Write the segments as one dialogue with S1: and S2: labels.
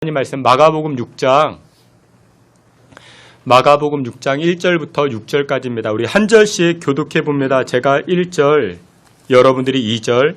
S1: 하나님 말씀 마가복음 6장 1절부터 6절까지입니다. 우리 한 절씩 교독해 봅니다. 제가 1절, 여러분들이 2절,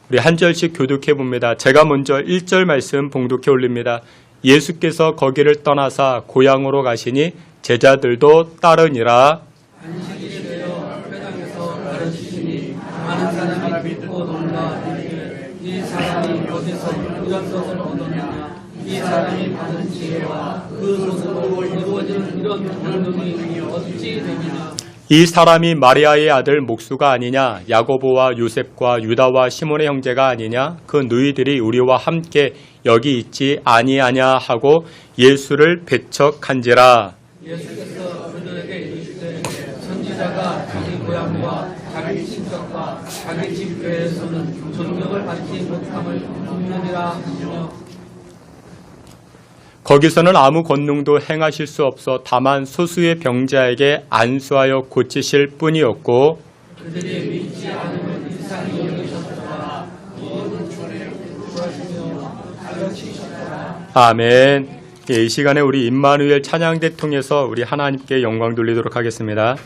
S1: 우리 한 절씩 교독해 봅니다. 제가 먼저 1절 말씀 봉독해 올립니다. 예수께서 거기를 떠나사 고향으로 가시니 제자들도 따르니라.
S2: 안식일이 되어 회당에서 가르치시니 많은 사람이 듣고 놀라이르되 이 사람이 어디서 이런 것을 얻었느냐. 이 사람이 받은 지혜와 그 손으로 이루어진 이런 권능이 어찌 되느냐.
S1: 이 사람이 마리아의 아들 목수가 아니냐. 야고보와 요셉과 유다와 시몬의 형제가 아니냐. 그 누이들이 우리와 함께 여기 있지 아니하냐 하고 예수를 배척한지라.
S2: 예수께서 그들에게 이르시되 선지자가 자기 고향과 자기 친척과 자기 집 교회에서는 존경을 받지 못함을 듣느니라 하시며
S1: 거기서는 아무 권능도 행하실 수 없어 다만 소수의 병자에게 안수하여 고치실 뿐이었고
S2: 그들이 믿지 않으면 이상히 여기셨더라. 모든 전에 구하시며 가르치셨더라.
S1: 아멘. 예, 이 시간에 우리 임마누엘 찬양대 통해서 우리 하나님께 영광 돌리도록 하겠습니다.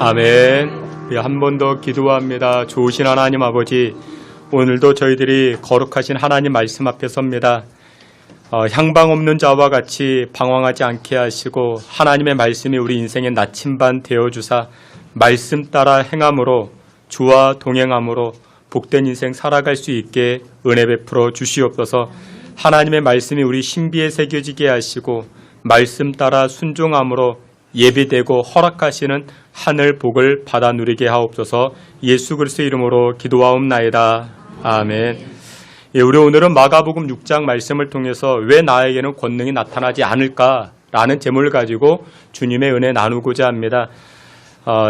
S1: 아멘. 한 번 더 기도합니다. 좋으신 하나님 아버지, 오늘도 저희들이 거룩하신 하나님 말씀 앞에 섭니다. 향방 없는 자와 같이 방황하지 않게 하시고 하나님의 말씀이 우리 인생의 나침반 되어주사 말씀 따라 행함으로 주와 동행함으로 복된 인생 살아갈 수 있게 은혜 베풀어 주시옵소서. 하나님의 말씀이 우리 신비에 새겨지게 하시고 말씀 따라 순종함으로 예비되고 허락하시는 하늘 복을 받아 누리게 하옵소서. 예수 그리스도의 이름으로 기도하옵나이다. 아멘. 우리 오늘은 마가복음 6장 말씀을 통해서 왜 나에게는 권능이 나타나지 않을까라는 제목을 가지고 주님의 은혜 나누고자 합니다.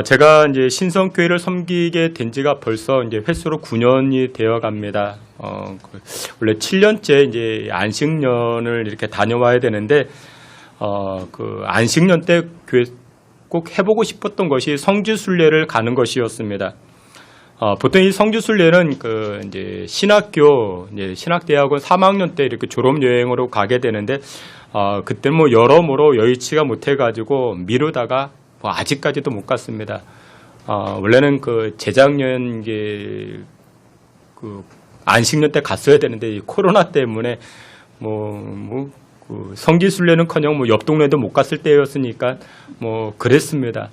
S1: 제가 이제 신성교회를 섬기게 된 지가 벌써 이제 횟수로 9년이 되어 갑니다. 원래 7년째 이제 안식년을 이렇게 다녀와야 되는데, 그 안식년 때 교회 꼭 해보고 싶었던 것이 성지순례를 가는 것이었습니다. 보통 이 성지순례는 그 이제 신학교, 이제 신학대학원 3학년 때 이렇게 졸업여행으로 가게 되는데, 그때 뭐 여러모로 여의치가 못해가지고 미루다가 뭐 아직까지도 못 갔습니다. 원래는 그 재작년 그 안식년 때 갔어야 되는데 이 코로나 때문에 그 성지순례는커녕 뭐 옆 동네도 못 갔을 때였으니까 뭐 그랬습니다.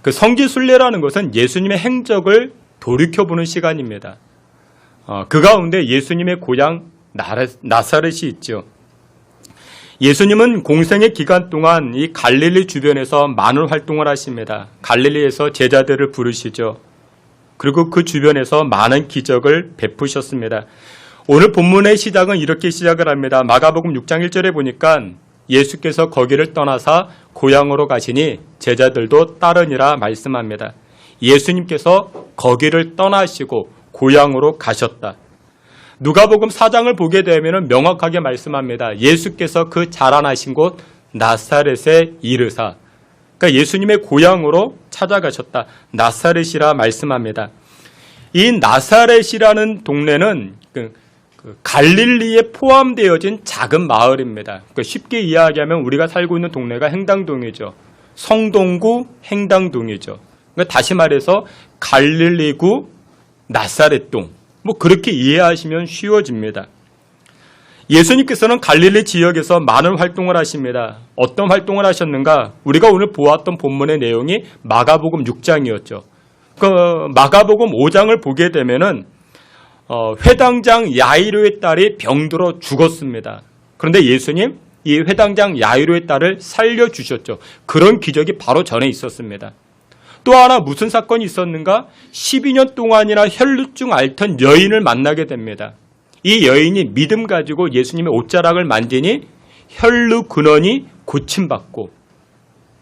S1: 그 성지순례라는 것은 예수님의 행적을 돌이켜보는 시간입니다. 그 가운데 예수님의 고향 나사렛이 있죠. 예수님은 공생의 기간 동안 이 갈릴리 주변에서 많은 활동을 하십니다. 갈릴리에서 제자들을 부르시죠. 그리고 그 주변에서 많은 기적을 베푸셨습니다. 오늘 본문의 시작은 이렇게 시작을 합니다. 마가복음 6장 1절에 보니까 예수께서 거기를 떠나사 고향으로 가시니 제자들도 따르니라 말씀합니다. 예수님께서 거기를 떠나시고 고향으로 가셨다. 누가복음 4장을 보게 되면 명확하게 말씀합니다. 예수께서 그 자라나신 곳 나사렛에 이르사, 그러니까 예수님의 고향으로 찾아가셨다. 나사렛이라 말씀합니다. 이 나사렛이라는 동네는 갈릴리에 포함되어진 작은 마을입니다. 그러니까 쉽게 이야기하면 우리가 살고 있는 동네가 행당동이죠. 성동구 행당동이죠. 그러니까 다시 말해서 갈릴리구 나사렛동, 뭐 그렇게 이해하시면 쉬워집니다. 예수님께서는 갈릴리 지역에서 많은 활동을 하십니다. 어떤 활동을 하셨는가? 우리가 오늘 보았던 본문의 내용이 마가복음 6장이었죠. 그 마가복음 5장을 보게 되면은 회당장 야이로의 딸이 병들어 죽었습니다. 그런데 예수님 이 회당장 야이로의 딸을 살려주셨죠. 그런 기적이 바로 전에 있었습니다. 또 하나 무슨 사건이 있었는가? 12년 동안이나 혈루증 앓던 여인을 만나게 됩니다. 이 여인이 믿음 가지고 예수님의 옷자락을 만지니 혈루 근원이 고침받고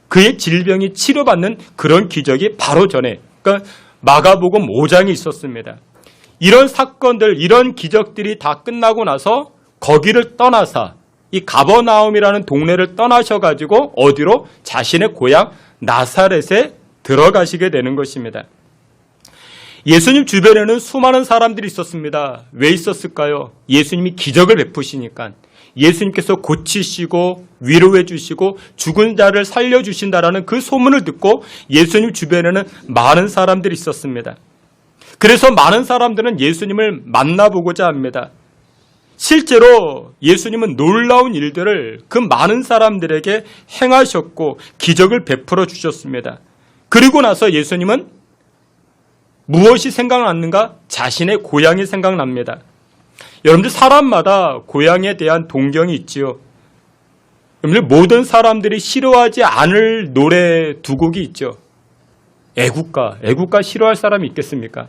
S1: 그의 질병이 치료받는 그런 기적이 바로 전에, 그러니까 마가복음 5장이 있었습니다. 이런 사건들, 이런 기적들이 다 끝나고 나서 거기를 떠나서 이 가버나움이라는 동네를 떠나셔가지고 어디로? 자신의 고향 나사렛에 들어가시게 되는 것입니다. 예수님 주변에는 수많은 사람들이 있었습니다. 왜 있었을까요? 예수님이 기적을 베푸시니까. 예수님께서 고치시고 위로해 주시고 죽은 자를 살려주신다라는 그 소문을 듣고 예수님 주변에는 많은 사람들이 있었습니다. 그래서 많은 사람들은 예수님을 만나보고자 합니다. 실제로 예수님은 놀라운 일들을 그 많은 사람들에게 행하셨고 기적을 베풀어 주셨습니다. 그리고 나서 예수님은 무엇이 생각났는가? 자신의 고향이 생각납니다. 여러분들 사람마다 고향에 대한 동경이 있지요. 여러분들 모든 사람들이 싫어하지 않을 노래 두 곡이 있죠. 애국가 싫어할 사람이 있겠습니까?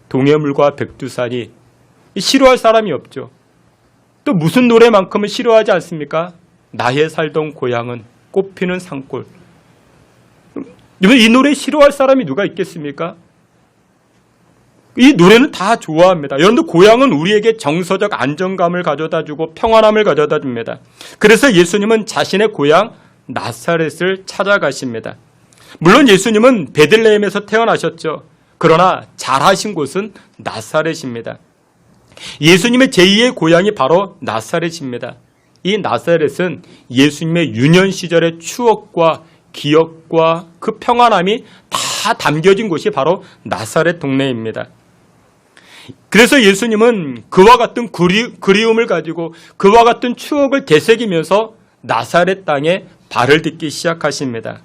S1: 동해물과 백두산이 싫어할 사람이 없죠. 또 무슨 노래만큼은 싫어하지 않습니까? 나의 살던 고향은 꽃피는 산골. 이 노래 싫어할 사람이 누가 있겠습니까? 이 노래는 다 좋아합니다. 여러분들 고향은 우리에게 정서적 안정감을 가져다주고 평안함을 가져다줍니다. 그래서 예수님은 자신의 고향 나사렛을 찾아가십니다. 물론 예수님은 베들레헴에서 태어나셨죠. 그러나 자라신 곳은 나사렛입니다. 예수님의 제2의 고향이 바로 나사렛입니다. 이 나사렛은 예수님의 유년 시절의 추억과 기억과 그 평안함이 다 담겨진 곳이 바로 나사렛 동네입니다. 그래서 예수님은 그와 같은 그리움을 가지고 그와 같은 추억을 되새기면서 나사렛 땅에 발을 딛기 시작하십니다.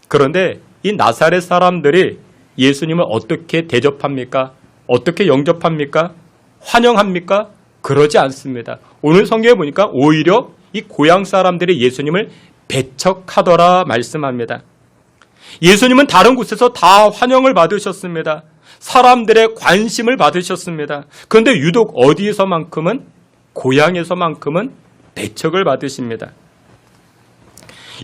S1: 그런데 이 나사렛 사람들이 예수님을 어떻게 대접합니까? 어떻게 영접합니까? 환영합니까? 그러지 않습니다. 오늘 성경에 보니까 오히려 이 고향 사람들이 예수님을 배척하더라 말씀합니다. 예수님은 다른 곳에서 다 환영을 받으셨습니다. 사람들의 관심을 받으셨습니다. 그런데 유독 어디에서만큼은, 고향에서만큼은 배척을 받으십니다.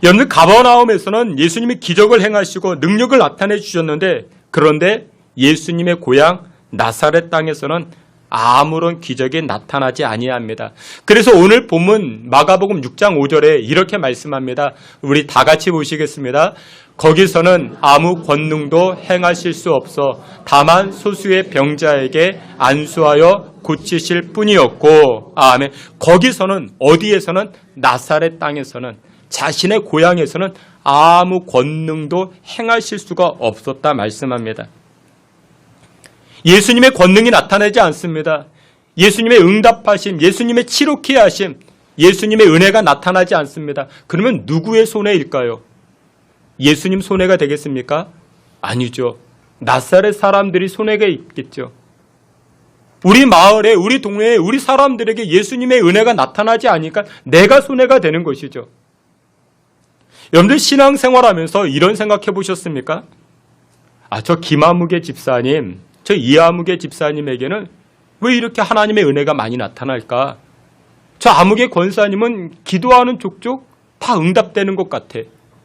S1: 여러분, 가버나움에서는 예수님이 기적을 행하시고 능력을 나타내 주셨는데, 그런데 예수님의 고향 나사렛 땅에서는 아무런 기적이 나타나지 아니합니다. 그래서 오늘 본문 마가복음 6장 5절에 이렇게 말씀합니다. 우리 다 같이 보시겠습니다. 거기서는 아무 권능도 행하실 수 없어 다만 소수의 병자에게 안수하여 고치실 뿐이었고, 아멘. 거기서는, 어디에서는? 나사렛 땅에서는, 자신의 고향에서는 아무 권능도 행하실 수가 없었다 말씀합니다. 예수님의 권능이 나타나지 않습니다. 예수님의 응답하심, 예수님의 치료케 하심, 예수님의 은혜가 나타나지 않습니다. 그러면 누구의 손해일까요? 예수님 손해가 되겠습니까? 아니죠. 나사렛 사람들이 손해가 있겠죠. 우리 마을에, 우리 동네에, 우리 사람들에게 예수님의 은혜가 나타나지 않으니까 내가 손해가 되는 것이죠. 여러분들 신앙생활하면서 이런 생각해 보셨습니까? 저 김아무개 집사님, 저 이아무개 집사님에게는 왜 이렇게 하나님의 은혜가 많이 나타날까? 저 아무개 권사님은 기도하는 족족 다 응답되는 것 같아.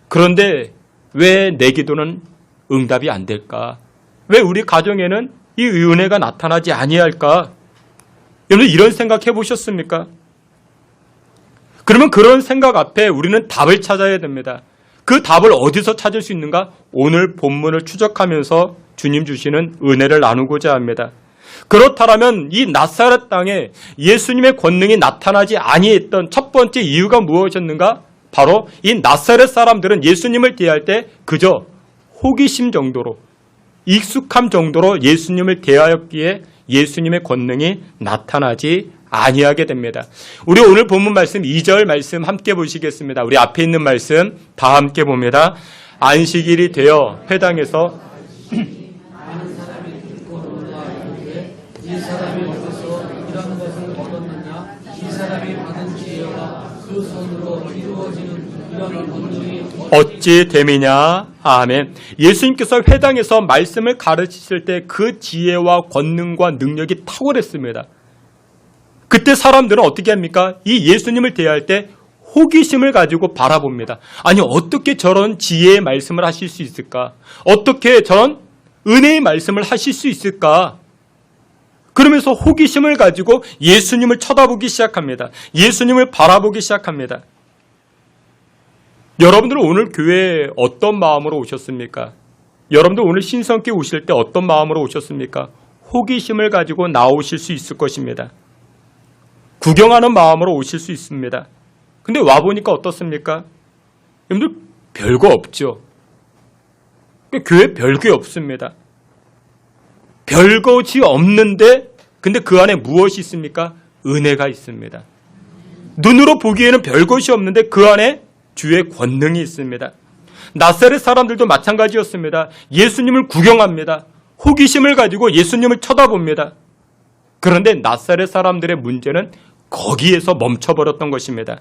S1: 그런데 왜 내 기도는 응답이 안 될까? 왜 우리 가정에는 이 은혜가 나타나지 아니할까? 여러분 이런 생각해 보셨습니까? 그러면 그런 생각 앞에 우리는 답을 찾아야 됩니다. 그 답을 어디서 찾을 수 있는가? 오늘 본문을 추적하면서 주님 주시는 은혜를 나누고자 합니다. 그렇다면 이 나사렛 땅에 예수님의 권능이 나타나지 아니했던 첫 번째 이유가 무엇이었는가? 바로 이 나사렛 사람들은 예수님을 대할 때 그저 호기심 정도로, 익숙함 정도로 예수님을 대하였기에 예수님의 권능이 나타나지 아니하게 됩니다. 우리 오늘 본문 말씀 2절 말씀 함께 보시겠습니다. 우리 앞에 있는 말씀 다 함께 봅니다. 안식일이 되어 회당에서
S2: 많은 사람이 듣고 놀라 이르되 이 사람이 어디서 이런 것을 얻었느냐? 이 사람이 받은 지혜와 그 손으로 이루어지는 이런 권능이
S1: 어찌 됨이냐? 아멘. 예수님께서 회당에서 말씀을 가르치실 때 그 지혜와 권능과 능력이 탁월했습니다. 그때 사람들은 어떻게 합니까? 이 예수님을 대할 때 호기심을 가지고 바라봅니다. 아니 어떻게 저런 지혜의 말씀을 하실 수 있을까? 어떻게 저런 은혜의 말씀을 하실 수 있을까? 그러면서 호기심을 가지고 예수님을 쳐다보기 시작합니다. 예수님을 바라보기 시작합니다. 여러분들은 오늘 교회에 어떤 마음으로 오셨습니까? 여러분들 오늘 신성께 오실 때 어떤 마음으로 오셨습니까? 호기심을 가지고 나오실 수 있을 것입니다. 구경하는 마음으로 오실 수 있습니다. 근데 와보니까 어떻습니까? 여러분들 별거 없죠. 교회 별게 없습니다. 별것이 없는데 근데 그 안에 무엇이 있습니까? 은혜가 있습니다. 눈으로 보기에는 별것이 없는데 그 안에 주의 권능이 있습니다. 나사렛 사람들도 마찬가지였습니다. 예수님을 구경합니다. 호기심을 가지고 예수님을 쳐다봅니다. 그런데 나사렛 사람들의 문제는 거기에서 멈춰버렸던 것입니다.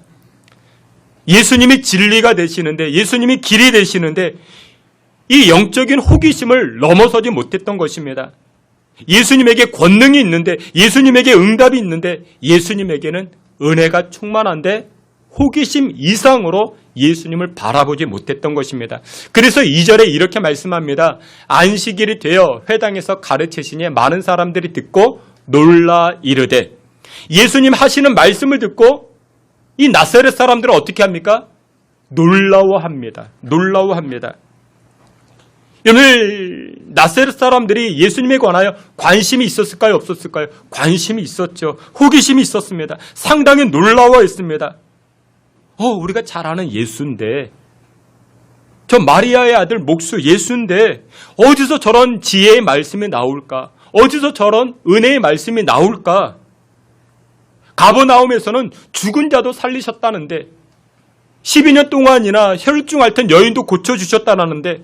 S1: 예수님이 진리가 되시는데, 예수님이 길이 되시는데 이 영적인 호기심을 넘어서지 못했던 것입니다. 예수님에게 권능이 있는데, 예수님에게 응답이 있는데, 예수님에게는 은혜가 충만한데 호기심 이상으로 예수님을 바라보지 못했던 것입니다. 그래서 2절에 이렇게 말씀합니다. 안식일이 되어 회당에서 가르치시니 많은 사람들이 듣고 놀라 이르되, 예수님 하시는 말씀을 듣고 이 나사렛 사람들은 어떻게 합니까? 놀라워합니다. 놀라워합니다. 오늘 나사렛 사람들이 예수님에 관하여 관심이 있었을까요? 없었을까요? 관심이 있었죠. 호기심이 있었습니다. 상당히 놀라워했습니다. 우리가 잘 아는 예수인데 저 마리아의 아들 목수 예수인데 어디서 저런 지혜의 말씀이 나올까? 어디서 저런 은혜의 말씀이 나올까? 가버나움에서는 죽은 자도 살리셨다는데 12년 동안이나 혈증 앓던 여인도 고쳐주셨다는데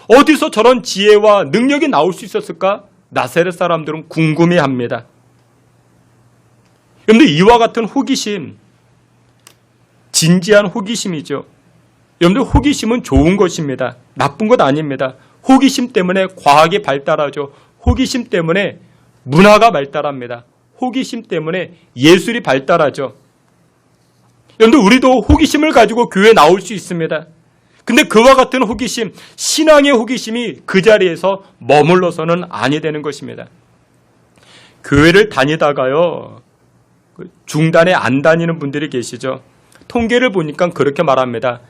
S1: 어디서 저런 지혜와 능력이 나올 수 있었을까? 나사렛 사람들은 궁금해합니다. 여러분들 이와 같은 호기심, 진지한 호기심이죠. 여러분들 호기심은 좋은 것입니다. 나쁜 것 아닙니다. 호기심 때문에 과학이 발달하죠. 호기심 때문에 문화가 발달합니다. 호기심 때문에 예술이 발달하죠. 여러분들 우리도 호기심을 가지고 교회에 나올 수 있습니다. 근데 그와 같은 호기심, 신앙의 호기심이 그 자리에서 머물러서는 아니 되는 것입니다. 교회를 다니다가요, 중단에 안 다니는 분들이 계시죠. 통계를 보니까 그렇게 말합니다.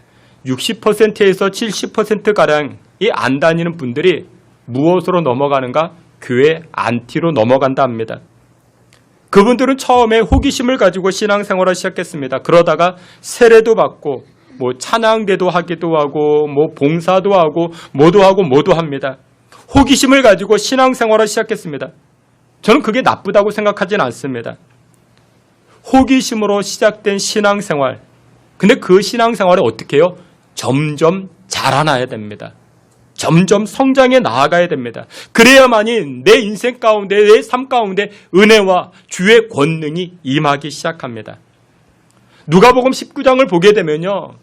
S1: 60%에서 70%가량이 안 다니는 분들이 무엇으로 넘어가는가? 교회 안티로 넘어간다 합니다. 그분들은 처음에 호기심을 가지고 신앙생활을 시작했습니다. 그러다가 세례도 받고 찬양대도 하기도 하고 봉사도 하고 모두 합니다. 호기심을 가지고 신앙생활을 시작했습니다. 저는 그게 나쁘다고 생각하지는 않습니다. 호기심으로 시작된 신앙생활, 근데 그 신앙생활이 어떻게 해요? 점점 자라나야 됩니다. 점점 성장해 나아가야 됩니다. 그래야만이 내 인생 가운데, 내 삶 가운데 은혜와 주의 권능이 임하기 시작합니다. 누가복음 19장을 보게 되면요,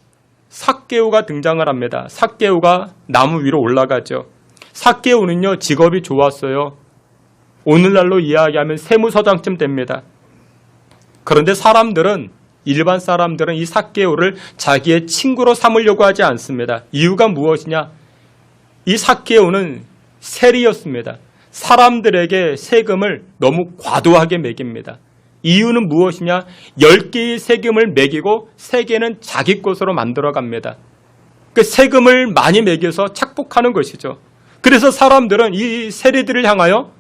S1: 삭개오가 등장을 합니다. 삭개오가 나무 위로 올라가죠. 삭개오는요, 직업이 좋았어요. 오늘날로 이야기하면 세무서장쯤 됩니다. 그런데 일반 사람들은 이 삭개오를 자기의 친구로 삼으려고 하지 않습니다. 이유가 무엇이냐? 이 삭개오는 세리였습니다. 사람들에게 세금을 너무 과도하게 매깁니다. 이유는 무엇이냐? 10개의 세금을 매기고 3개는 자기 것으로 만들어갑니다. 그 세금을 많이 매겨서 착복하는 것이죠. 그래서 사람들은 이 세리들을 향하여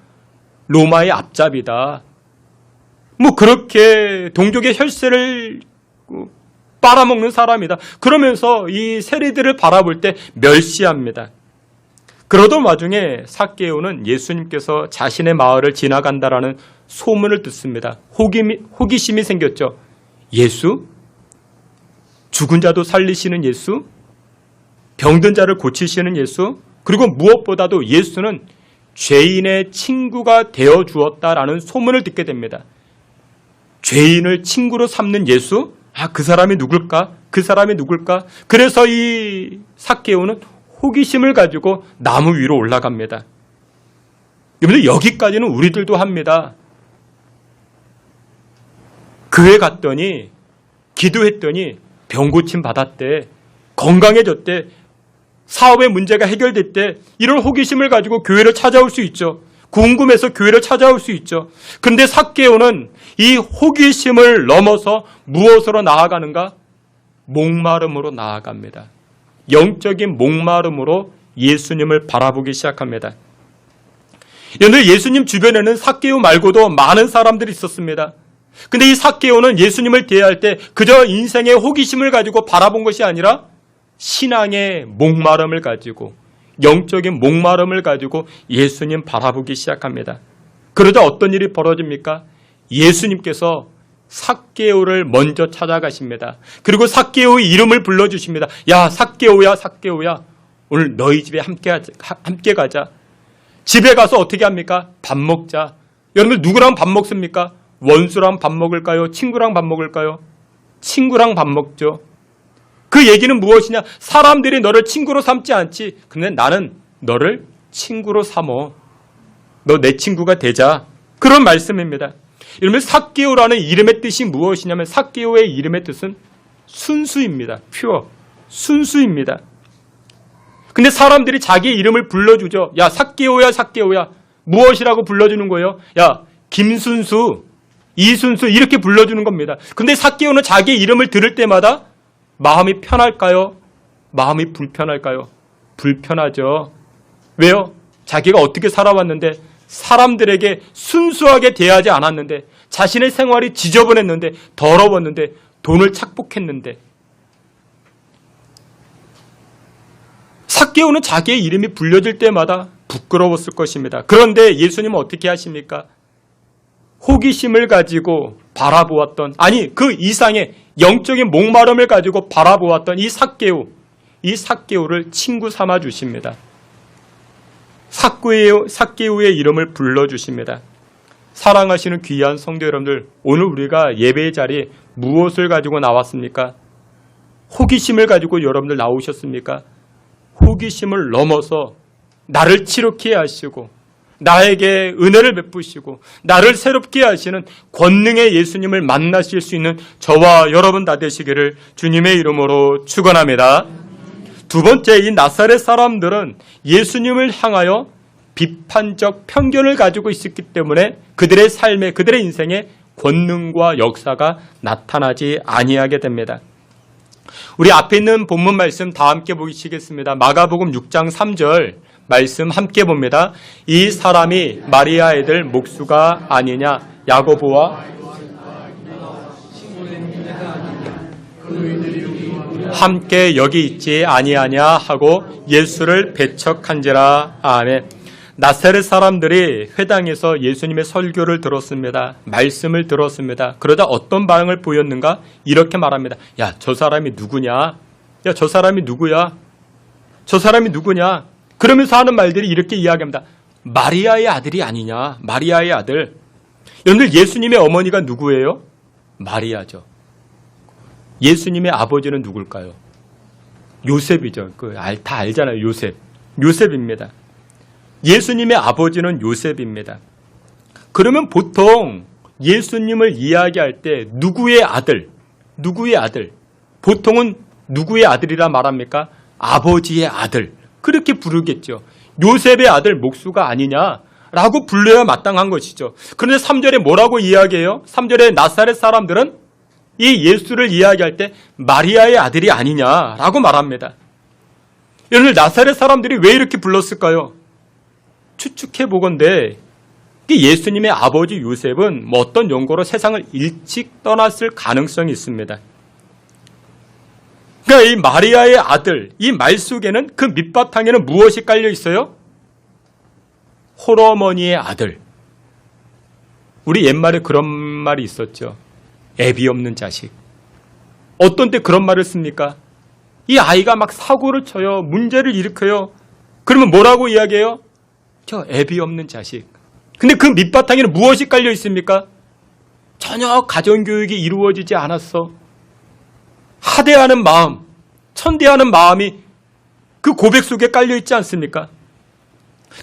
S1: 로마의 앞잡이다, 그렇게 동족의 혈세를 빨아먹는 사람이다, 그러면서 이 세리들을 바라볼 때 멸시합니다. 그러던 와중에 삭개오는 예수님께서 자신의 마을을 지나간다라는 소문을 듣습니다. 호기심이 생겼죠. 예수? 죽은 자도 살리시는 예수? 병든 자를 고치시는 예수? 그리고 무엇보다도 예수는 죄인의 친구가 되어 주었다라는 소문을 듣게 됩니다. 죄인을 친구로 삼는 예수? 그 사람이 누굴까? 그 사람이 누굴까? 그래서 이 삭개오는 호기심을 가지고 나무 위로 올라갑니다. 여러분들 여기까지는 우리들도 합니다. 교회 갔더니 기도했더니 병 고침 받았대, 건강해졌대, 사업의 문제가 해결됐대, 이런 호기심을 가지고 교회를 찾아올 수 있죠. 궁금해서 교회를 찾아올 수 있죠. 그런데 삭개오는 이 호기심을 넘어서 무엇으로 나아가는가? 목마름으로 나아갑니다. 영적인 목마름으로 예수님을 바라보기 시작합니다. 여러분, 예수님 주변에는 삭개오 말고도 많은 사람들이 있었습니다. 근데 이 삭개오는 예수님을 대할 때 그저 인생의 호기심을 가지고 바라본 것이 아니라 신앙의 목마름을 가지고, 영적인 목마름을 가지고 예수님 바라보기 시작합니다. 그러자 어떤 일이 벌어집니까? 예수님께서 삭개오를 먼저 찾아가십니다. 그리고 삭개오의 이름을 불러주십니다. 야, 삭개오야, 삭개오야, 오늘 너희 집에 함께 가자. 집에 가서 어떻게 합니까? 밥 먹자. 여러분들 누구랑 밥 먹습니까? 원수랑 밥 먹을까요? 친구랑 밥 먹을까요? 친구랑 밥 먹죠. 그 얘기는 무엇이냐? 사람들이 너를 친구로 삼지 않지. 근데 나는 너를 친구로 삼어. 너 내 친구가 되자. 그런 말씀입니다. 이러면 삭개오라는 이름의 뜻이 무엇이냐면, 삭개오의 이름의 뜻은 순수입니다. 퓨어. 순수입니다. 근데 사람들이 자기의 이름을 불러주죠. 야, 삭개오야, 삭개오야. 무엇이라고 불러주는 거예요? 야, 김순수, 이순수, 이렇게 불러주는 겁니다. 근데 삭개오는 자기의 이름을 들을 때마다 마음이 편할까요? 마음이 불편할까요? 불편하죠. 왜요? 자기가 어떻게 살아왔는데, 사람들에게 순수하게 대하지 않았는데, 자신의 생활이 지저분했는데, 더러웠는데, 돈을 착복했는데. 삭개오는 자기의 이름이 불려질 때마다 부끄러웠을 것입니다. 그런데 예수님은 어떻게 하십니까? 호기심을 가지고 바라보았던, 아니 그 이상의 영적인 목마름을 가지고 바라보았던 이 삭개오를 친구 삼아 주십니다. 삭개오의 이름을 불러주십니다. 사랑하시는 귀한 성도 여러분들, 오늘 우리가 예배의 자리에 무엇을 가지고 나왔습니까? 호기심을 가지고 여러분들 나오셨습니까? 호기심을 넘어서 나를 치료케 하시고 나에게 은혜를 베푸시고 나를 새롭게 하시는 권능의 예수님을 만나실 수 있는 저와 여러분 다 되시기를 주님의 이름으로 축원합니다. 두 번째, 이 나사렛 사람들은 예수님을 향하여 비판적 편견을 가지고 있었기 때문에 그들의 삶에, 그들의 인생에 권능과 역사가 나타나지 아니하게 됩니다. 우리 앞에 있는 본문 말씀 다 함께 보시겠습니다. 마가복음 6장 3절 말씀 함께 봅니다. 이 사람이 마리아 애들 목수가 아니냐, 야고보와 함께 여기 있지 아니하냐 하고 예수를 배척한지라. 아멘. 나사렛 사람들이 회당에서 예수님의 설교를 들었습니다. 말씀을 들었습니다. 그러다 어떤 반응을 보였는가? 이렇게 말합니다. 야, 저 사람이 누구냐? 야, 저 사람이 누구야? 저 사람이 누구냐? 그러면서 하는 말들이 이렇게 이야기합니다. 마리아의 아들이 아니냐? 마리아의 아들. 여러분들, 예수님의 어머니가 누구예요? 마리아죠. 예수님의 아버지는 누굴까요? 요셉이죠. 다 알잖아요. 요셉입니다. 예수님의 아버지는 요셉입니다. 그러면 보통 예수님을 이야기할 때 누구의 아들, 보통은 누구의 아들이라 말합니까? 아버지의 아들, 그렇게 부르겠죠. 요셉의 아들 목수가 아니냐라고 불러야 마땅한 것이죠. 그런데 3절에 뭐라고 이야기해요? 3절에 나사렛 사람들은 이 예수를 이야기할 때 마리아의 아들이 아니냐라고 말합니다. 여러분, 나사렛 사람들이 왜 이렇게 불렀을까요? 추측해 보건대 예수님의 아버지 요셉은 어떤 연고로 세상을 일찍 떠났을 가능성이 있습니다. 그러니까 이 마리아의 아들, 이 말 속에는, 그 밑바탕에는 무엇이 깔려 있어요? 홀어머니의 아들. 우리 옛말에 그런 말이 있었죠. 애비 없는 자식. 어떤 때 그런 말을 씁니까? 이 아이가 막 사고를 쳐요. 문제를 일으켜요. 그러면 뭐라고 이야기해요? 저 애비 없는 자식. 근데 그 밑바탕에는 무엇이 깔려 있습니까? 전혀 가정교육이 이루어지지 않았어. 하대하는 마음, 천대하는 마음이 그 고백 속에 깔려 있지 않습니까?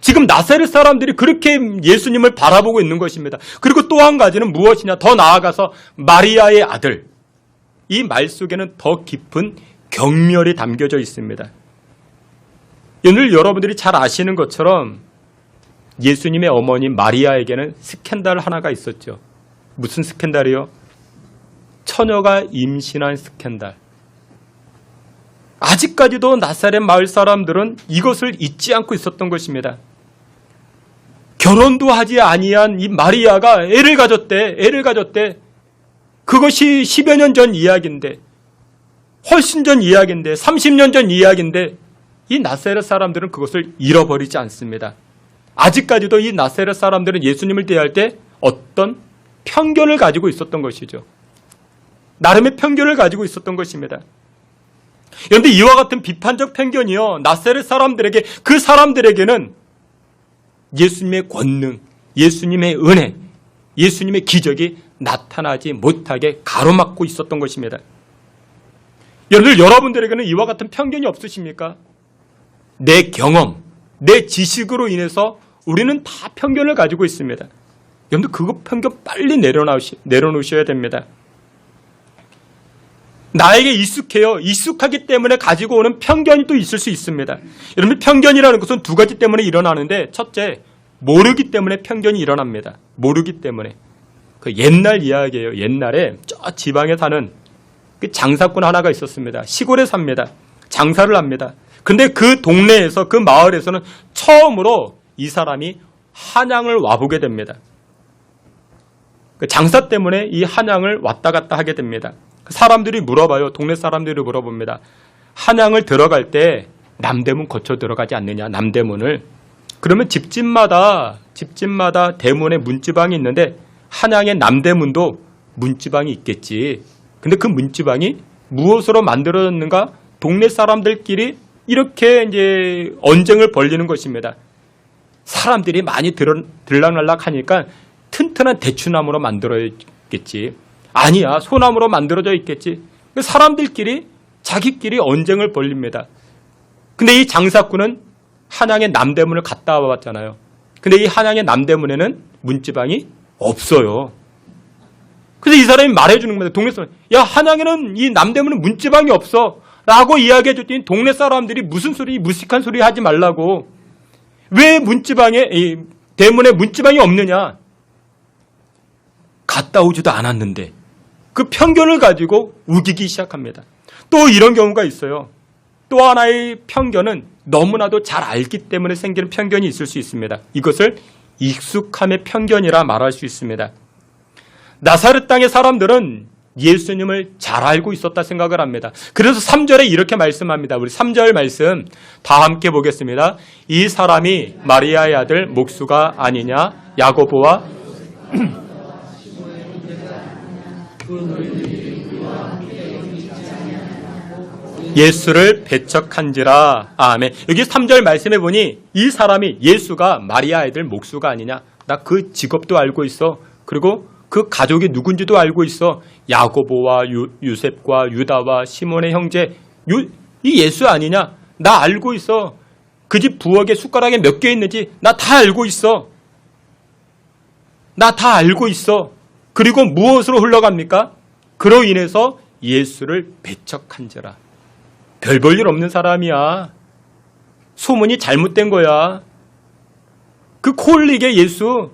S1: 지금 나사렛 사람들이 그렇게 예수님을 바라보고 있는 것입니다. 그리고 또 한 가지는 무엇이냐? 더 나아가서 마리아의 아들. 이 말 속에는 더 깊은 경멸이 담겨져 있습니다. 오늘 여러분들이 잘 아시는 것처럼 예수님의 어머니 마리아에게는 스캔들 하나가 있었죠. 무슨 스캔들이요? 처녀가 임신한 스캔들. 아직까지도 나사렛 마을 사람들은 이것을 잊지 않고 있었던 것입니다. 결혼도 하지 아니한 이 마리아가 애를 가졌대. 그것이 10여 년 전 이야기인데, 훨씬 전 이야기인데, 30년 전 이야기인데, 이 나사렛 사람들은 그것을 잃어버리지 않습니다. 아직까지도 이 나사렛 사람들은 예수님을 대할 때 어떤 편견을 가지고 있었던 것이죠. 나름의 편견을 가지고 있었던 것입니다. 그런데 이와 같은 비판적 편견이요, 나사렛 사람들에게, 그 사람들에게는 예수님의 권능, 예수님의 은혜, 예수님의 기적이 나타나지 못하게 가로막고 있었던 것입니다. 여러분들에게는 이와 같은 편견이 없으십니까? 내 경험, 내 지식으로 인해서 우리는 다 편견을 가지고 있습니다. 여러분들 그거 편견 빨리 내려놓으셔야 됩니다. 나에게 익숙해요. 익숙하기 때문에 가지고 오는 편견이 또 있을 수 있습니다. 여러분, 편견이라는 것은 두 가지 때문에 일어나는데, 첫째, 모르기 때문에 편견이 일어납니다. 모르기 때문에. 그 옛날 이야기예요. 옛날에 저 지방에 사는 그 장사꾼 하나가 있었습니다. 시골에 삽니다. 장사를 합니다. 근데 그 동네에서, 그 마을에서는 처음으로 이 사람이 한양을 와보게 됩니다. 그 장사 때문에 이 한양을 왔다 갔다 하게 됩니다. 사람들이 물어봐요. 동네 사람들이 물어봅니다. 한양을 들어갈 때 남대문 거쳐 들어가지 않느냐, 남대문을. 그러면 집집마다 대문에 문지방이 있는데 한양의 남대문도 문지방이 있겠지. 근데 그 문지방이 무엇으로 만들어졌는가? 동네 사람들끼리 이렇게 이제 언쟁을 벌이는 것입니다. 사람들이 많이 들락날락 하니까 튼튼한 대추나무로 만들어졌겠지. 아니야, 소나무로 만들어져 있겠지. 사람들끼리 자기끼리 언쟁을 벌립니다. 근데 이 장사꾼은 한양의 남대문을 갔다 와봤잖아요. 근데 이 한양의 남대문에는 문지방이 없어요. 그래서 이 사람이 말해주는 겁니다. 동네 사람, 야, 한양에는 이 남대문은 문지방이 없어 라고 이야기해줬더니 동네 사람들이 무슨 소리, 무식한 소리 하지 말라고. 왜 이 대문에 문지방이 없느냐? 갔다 오지도 않았는데. 그 편견을 가지고 우기기 시작합니다. 또 이런 경우가 있어요. 또 하나의 편견은 너무나도 잘 알기 때문에 생기는 편견이 있을 수 있습니다. 이것을 익숙함의 편견이라 말할 수 있습니다. 나사렛 땅의 사람들은 예수님을 잘 알고 있었다 생각을 합니다. 그래서 3절에 이렇게 말씀합니다. 우리 3절 말씀 다 함께 보겠습니다. 이 사람이 마리아의 아들 목수가 아니냐? 야고보와 예수를 배척한지라. 아멘. 여기 3절 말씀해 보니 이 사람이 예수가 마리아의 아들 목수가 아니냐? 나 그 직업도 알고 있어. 그리고 그 가족이 누군지도 알고 있어. 야고보와 요셉과 유다와 시몬의 형제 이 예수 아니냐? 나 알고 있어. 그 집 부엌에 숟가락에 몇 개 있는지 나 다 알고 있어. 나 다 알고 있어. 그리고 무엇으로 흘러갑니까? 그로 인해서 예수를 배척한지라. 별 볼 일 없는 사람이야. 소문이 잘못된 거야. 그 콜릭의 예수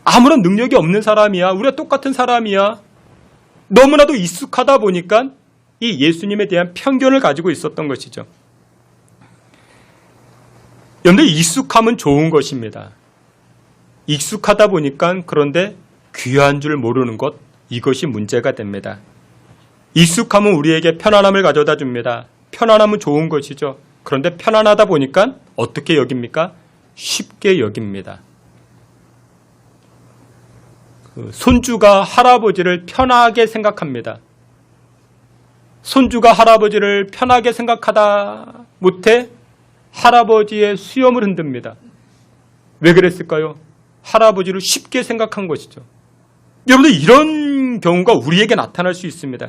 S1: 아무런 능력이 없는 사람이야. 우리가 똑같은 사람이야. 너무나도 익숙하다 보니까 이 예수님에 대한 편견을 가지고 있었던 것이죠. 여러분들, 익숙함은 좋은 것입니다. 익숙하다 보니까 그런데 귀한 줄 모르는 것, 이것이 문제가 됩니다. 익숙함은 우리에게 편안함을 가져다 줍니다. 편안함은 좋은 것이죠. 그런데 편안하다 보니까 어떻게 여깁니까? 쉽게 여깁니다. 손주가 할아버지를 편하게 생각합니다. 손주가 할아버지를 편하게 생각하다 못해 할아버지의 수염을 흔듭니다. 왜 그랬을까요? 할아버지를 쉽게 생각한 것이죠. 여러분들, 이런 경우가 우리에게 나타날 수 있습니다.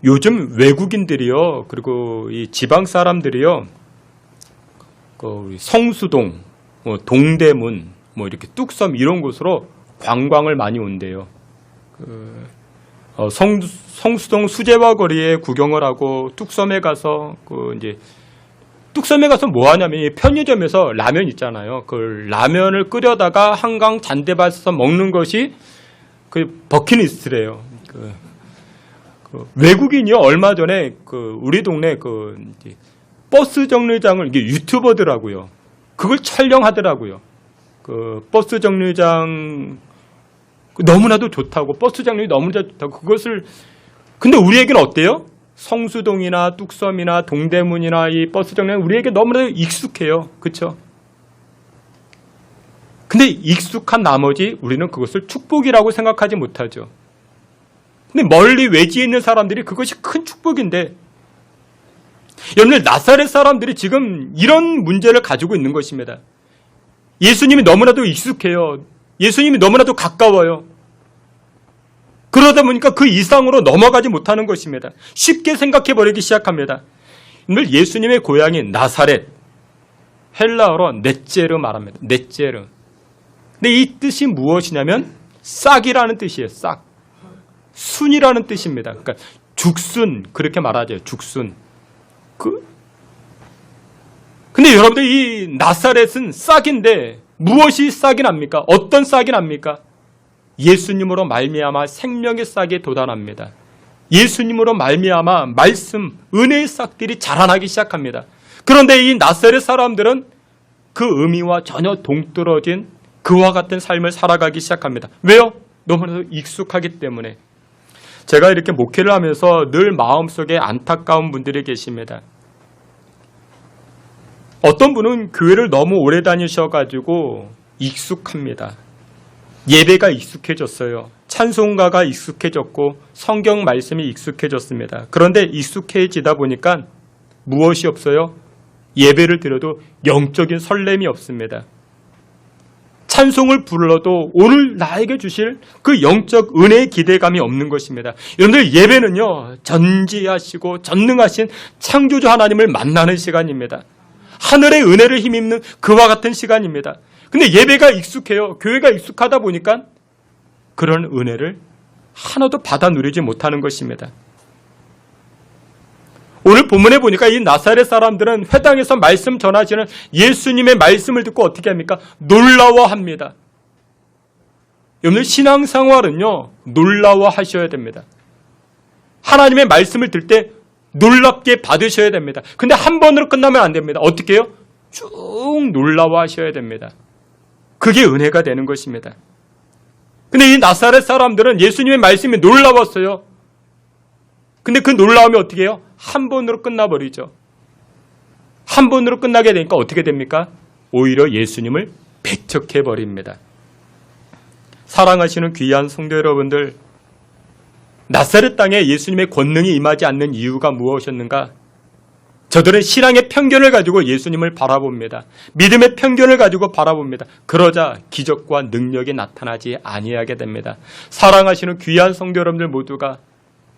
S1: 요즘 외국인들이요, 그리고 이 지방 사람들이요, 성수동, 동대문, 이렇게 뚝섬 이런 곳으로 관광을 많이 온대요. 성수동 수제화 거리에 구경을 하고 뚝섬에 가서 뚝섬에 가서 뭐 하냐면 편의점에서 라면 있잖아요. 그 라면을 끓여다가 한강 잔디밭에서 먹는 것이 그 버킷리스트래요. 외국인이요, 얼마 전에 우리 동네 버스 정류장을, 이게 유튜버더라고요. 그걸 촬영하더라고요. 버스 정류장 너무나도 좋다고, 버스 정류장이 너무나도 좋다고, 그것을. 근데 우리에게는 어때요? 성수동이나 뚝섬이나 동대문이나 이 버스 정류장 우리에게 너무나도 익숙해요. 그렇죠? 근데 익숙한 나머지 우리는 그것을 축복이라고 생각하지 못하죠. 근데 멀리 외지에 있는 사람들이 그것이 큰 축복인데, 여러분들, 나사렛 사람들이 지금 이런 문제를 가지고 있는 것입니다. 예수님이 너무나도 익숙해요. 예수님이 너무나도 가까워요. 그러다 보니까 그 이상으로 넘어가지 못하는 것입니다. 쉽게 생각해버리기 시작합니다. 오늘 예수님의 고향인 나사렛, 헬라어로 넷제르 말합니다. 넷제르. 근데 이 뜻이 무엇이냐면 싹이라는 뜻이에요. 싹. 순이라는 뜻입니다. 그러니까 죽순, 그렇게 말하죠. 죽순. 근데 여러분들, 이 나사렛은 싹인데 무엇이 싹이 납니까? 어떤 싹이 납니까? 예수님으로 말미암아 생명의 싹에 도달합니다. 예수님으로 말미암아 말씀, 은혜의 싹들이 자라나기 시작합니다. 그런데 이 나사렛 사람들은 그 의미와 전혀 동떨어진 그와 같은 삶을 살아가기 시작합니다. 왜요? 너무나도 익숙하기 때문에. 제가 이렇게 목회를 하면서 늘 마음속에 안타까운 분들이 계십니다. 어떤 분은 교회를 너무 오래 다니셔가지고 익숙합니다. 예배가 익숙해졌어요. 찬송가가 익숙해졌고 성경 말씀이 익숙해졌습니다. 그런데 익숙해지다 보니까 무엇이 없어요? 예배를 드려도 영적인 설렘이 없습니다. 찬송을 불러도 오늘 나에게 주실 그 영적 은혜의 기대감이 없는 것입니다. 여러분들, 예배는요, 전지하시고 전능하신 창조주 하나님을 만나는 시간입니다. 하늘의 은혜를 힘입는 그와 같은 시간입니다. 근데 예배가 익숙해요. 교회가 익숙하다 보니까 그런 은혜를 하나도 받아 누리지 못하는 것입니다. 오늘 본문에 보니까 이 나사렛 사람들은 회당에서 말씀 전하시는 예수님의 말씀을 듣고 어떻게 합니까? 놀라워합니다. 여러분들, 신앙생활은요, 놀라워하셔야 됩니다. 하나님의 말씀을 들 때 놀랍게 받으셔야 됩니다. 근데 한 번으로 끝나면 안 됩니다. 어떻게 해요? 쭉 놀라워하셔야 됩니다. 그게 은혜가 되는 것입니다. 근데 이 나사렛 사람들은 예수님의 말씀이 놀라웠어요. 근데 그 놀라움이 어떻게 해요? 한 번으로 끝나버리죠. 한 번으로 끝나게 되니까 어떻게 됩니까? 오히려 예수님을 배척해버립니다. 사랑하시는 귀한 성도 여러분들, 나사렛 땅에 예수님의 권능이 임하지 않는 이유가 무엇이었는가? 저들은 신앙의 편견을 가지고 예수님을 바라봅니다. 믿음의 편견을 가지고 바라봅니다. 그러자 기적과 능력이 나타나지 아니하게 됩니다. 사랑하시는 귀한 성도 여러분들 모두가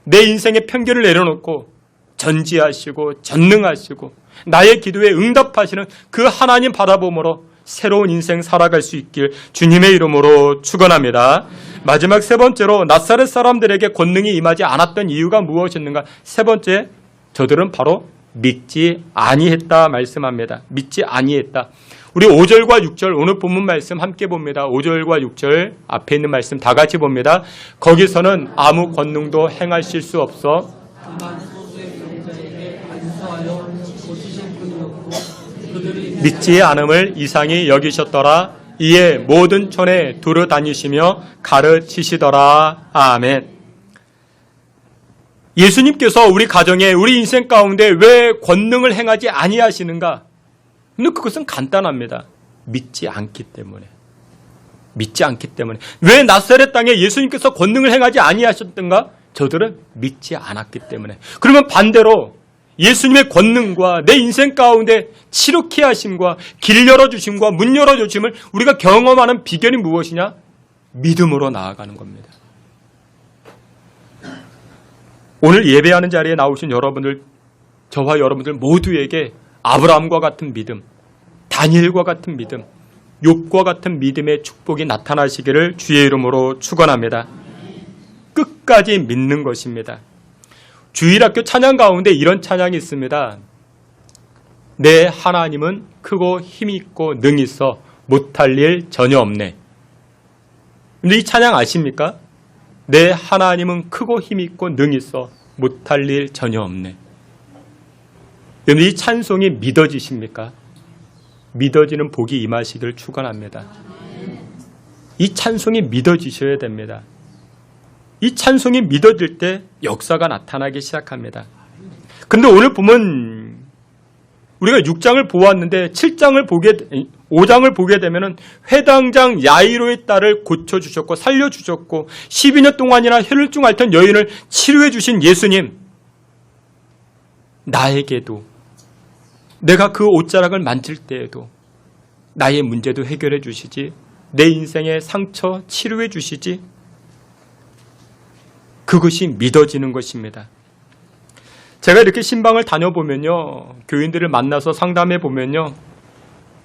S1: 내 인생의 편견을 내려놓고 전지하시고 전능하시고 나의 기도에 응답하시는 그 하나님 바라봄으로 새로운 인생 살아갈 수 있길 주님의 이름으로 축원합니다. 마지막 세 번째로 나사렛 사람들에게 권능이 임하지 않았던 이유가 무엇이었는가? 세 번째, 저들은 바로 믿지 아니했다 말씀합니다. 믿지 아니했다. 우리 5절과 6절 오늘 본문 말씀 함께 봅니다. 5절과 6절 앞에 있는 말씀 다 같이 봅니다. 거기서는 아무 권능도 행하실 수 없어
S2: 다만 소수의 병자에게 안수하여 고치신 분이 없고 그들이
S1: 믿지 않음을 이상히 여기셨더라. 이에 모든 촌에 두루 다니시며 가르치시더라. 아멘. 예수님께서 우리 가정에 우리 인생 가운데 왜 권능을 행하지 아니하시는가? 근데 그것은 간단합니다. 믿지 않기 때문에. 믿지 않기 때문에. 왜 나사렛 땅에 예수님께서 권능을 행하지 아니하셨던가? 저들은 믿지 않았기 때문에. 그러면 반대로 예수님의 권능과 내 인생 가운데 치료케 하심과 길 열어주심과 문 열어주심을 우리가 경험하는 비결이 무엇이냐? 믿음으로 나아가는 겁니다. 오늘 예배하는 자리에 나오신 여러분들, 저와 여러분들 모두에게 아브라함과 같은 믿음, 다니엘과 같은 믿음, 욥과 같은 믿음의 축복이 나타나시기를 주의 이름으로 축원합니다. 끝까지 믿는 것입니다. 주일학교 찬양 가운데 이런 찬양이 있습니다. 내 하나님은 크고 힘이 있고 능이 있어 못할 일 전혀 없네. 근데 이 찬양 아십니까? 내 하나님은 크고 힘이 있고 능이 있어 못할 일 전혀 없네. 여러분, 이 찬송이 믿어지십니까? 믿어지는 복이 임하시기를 축원합니다. 이 찬송이 믿어지셔야 됩니다. 이 찬송이 믿어질 때 역사가 나타나기 시작합니다. 그런데 오늘 보면 우리가 6장을 보았는데 5장을 보게 되면 회당장 야이로의 딸을 고쳐주셨고 살려주셨고 12년 동안이나 혈증 앓던 여인을 치료해 주신 예수님, 나에게도 내가 그 옷자락을 만질 때에도 나의 문제도 해결해 주시지, 내 인생의 상처 치료해 주시지, 그것이 믿어지는 것입니다. 제가 이렇게 신방을 다녀보면요, 교인들을 만나서 상담해 보면요,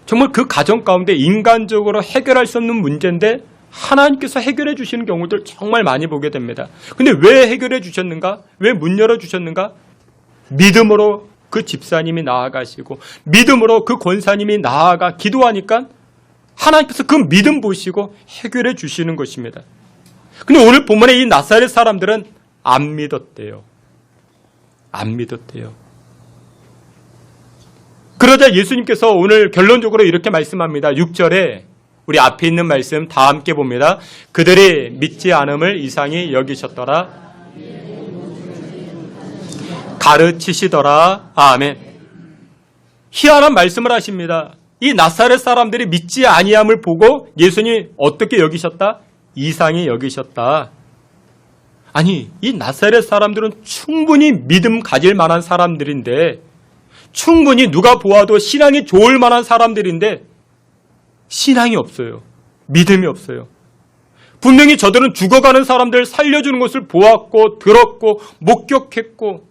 S1: 정말 그 가정 가운데 인간적으로 해결할 수 없는 문제인데 하나님께서 해결해 주시는 경우들 정말 많이 보게 됩니다. 근데 왜 해결해 주셨는가? 왜 문 열어 주셨는가? 믿음으로 그 집사님이 나아가시고 믿음으로 그 권사님이 나아가 기도하니까 하나님께서 그 믿음 보시고 해결해 주시는 것입니다. 근데 오늘 본문에 이 나사렛 사람들은 안 믿었대요. 안 믿었대요. 그러자 예수님께서 오늘 결론적으로 이렇게 말씀합니다. 6절에 우리 앞에 있는 말씀 다 함께 봅니다. 그들이 믿지 않음을 이상히 여기셨더라. 가르치시더라. 아멘. 희한한 말씀을 하십니다. 이 나사렛 사람들이 믿지 아니함을 보고 예수님이 어떻게 여기셨다? 이상히 여기셨다. 아니, 이 나사렛 사람들은 충분히 믿음 가질 만한 사람들인데, 충분히 누가 보아도 신앙이 좋을 만한 사람들인데 신앙이 없어요. 믿음이 없어요. 분명히 저들은 죽어가는 사람들 살려주는 것을 보았고 들었고 목격했고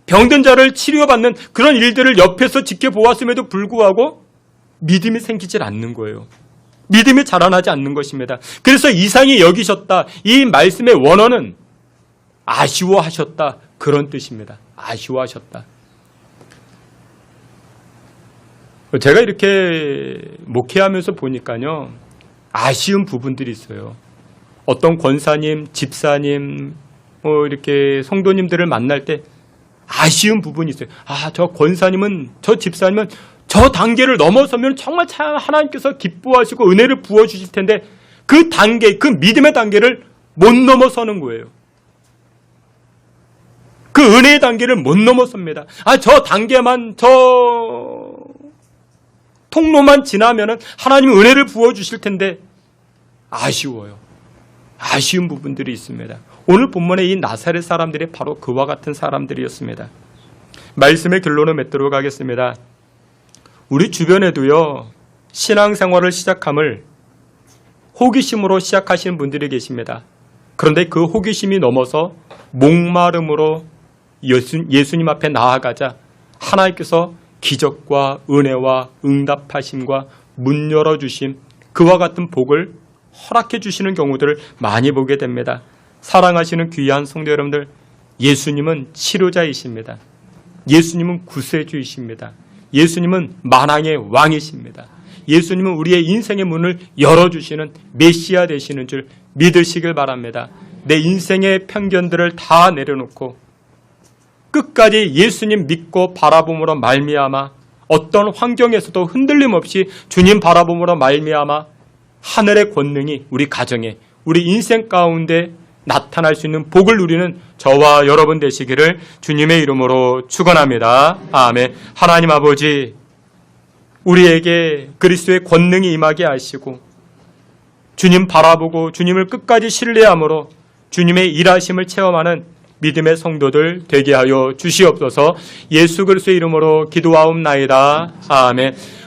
S1: 병든 자를 치료받는 그런 일들을 옆에서 지켜보았음에도 불구하고 믿음이 생기질 않는 거예요. 믿음이 자라나지 않는 것입니다. 그래서 이상히 여기셨다. 이 말씀의 원어는 아쉬워하셨다. 그런 뜻입니다. 아쉬워하셨다. 제가 이렇게 목회하면서 보니까요, 아쉬운 부분들이 있어요. 어떤 권사님, 집사님, 이렇게 성도님들을 만날 때 아쉬운 부분이 있어요. 아, 저 권사님은, 저 집사님은 저 단계를 넘어서면 정말 참 하나님께서 기뻐하시고 은혜를 부어주실 텐데 그 단계, 그 믿음의 단계를 못 넘어서는 거예요. 그 은혜의 단계를 못 넘어섭니다. 아, 저 단계만, 저 통로만 지나면은 하나님이 은혜를 부어주실 텐데 아쉬워요. 아쉬운 부분들이 있습니다. 오늘 본문의 이 나사렛 사람들이 바로 그와 같은 사람들이었습니다. 말씀의 결론을 맺도록 하겠습니다. 우리 주변에도요, 신앙생활을 시작함을 호기심으로 시작하시는 분들이 계십니다. 그런데 그 호기심이 넘어서 목마름으로 예수님 앞에 나아가자 하나님께서 기적과 은혜와 응답하심과 문 열어주심, 그와 같은 복을 허락해 주시는 경우들을 많이 보게 됩니다. 사랑하시는 귀한 성도 여러분들, 예수님은 치료자이십니다. 예수님은 구세주이십니다. 예수님은 만왕의 왕이십니다. 예수님은 우리의 인생의 문을 열어주시는 메시아 되시는 줄 믿으시길 바랍니다. 내 인생의 편견들을 다 내려놓고 끝까지 예수님 믿고 바라봄으로 말미암아 어떤 환경에서도 흔들림 없이 주님 바라봄으로 말미암아 하늘의 권능이 우리 가정에, 우리 인생 가운데 나타날 수 있는 복을 누리는 저와 여러분 되시기를 주님의 이름으로 축원합니다. 아멘. 하나님 아버지, 우리에게 그리스도의 권능이 임하게 하시고 주님 바라보고 주님을 끝까지 신뢰함으로 주님의 일하심을 체험하는 믿음의 성도들 되게 하여 주시옵소서. 예수 그리스도의 이름으로 기도하옵나이다. 아멘.